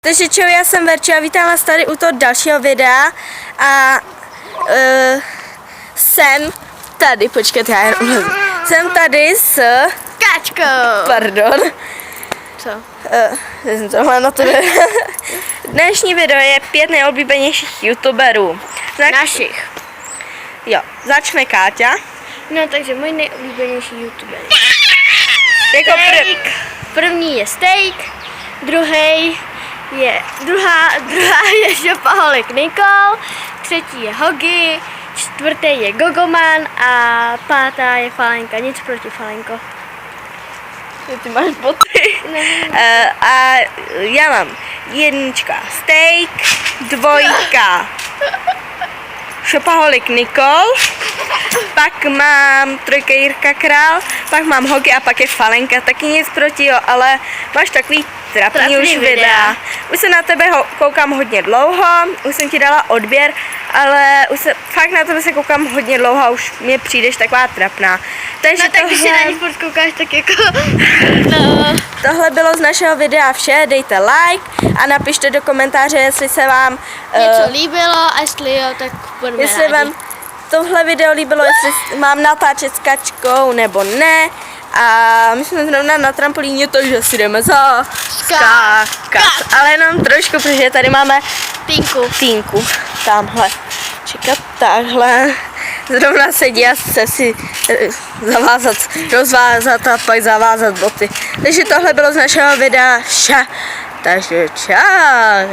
Takže čau, já jsem Verča a vítám vás tady u toho dalšího videa a jsem tady, počkejte, já jenom jsem tady s Kačkou. Pardon. Co? Jsem tohle na to. Dnešní video je 5 nejoblíbenějších youtuberů. Našich. Jo, začne Káťa. No takže můj nejoblíbenější youtuber. Jako První je Steak, druhá je Šopaholik Nikol, třetí je Hogi, čtvrtý je Gogoman a pátá je Falenka. Nic proti, Falenko. Ty máš boty. A já mám jednička Steak, dvojka Šopaholik Nikol, pak mám trojka Jirka Král, pak mám Hogi a pak je Falenka. Taky nic proti, jo, ale máš takový trapný už videa. Už se na tebe koukám hodně dlouho, už jsem ti dala odběr, ale už se, fakt na tebe se koukám hodně dlouho a už mě přijdeš taková trapná. Takže no tak když se na ní furt koukáš, tak jako... Tohle bylo z našeho videa vše, dejte like a napište do komentáře, jestli se vám něco líbilo a jestli jo, tak budeme jestli rádi. vám tohle video líbilo, jestli mám natáčet s Kačkou nebo ne. A my jsme zrovna na trampolíně, takže si jdeme skákat. Ale jenom trošku, protože tady máme Týnku. Tamhle. Čekat takhle. Zrovna sedí a chce si rozvázat a pak zavázat boty. Takže tohle bylo z našeho videa vše. Takže čau.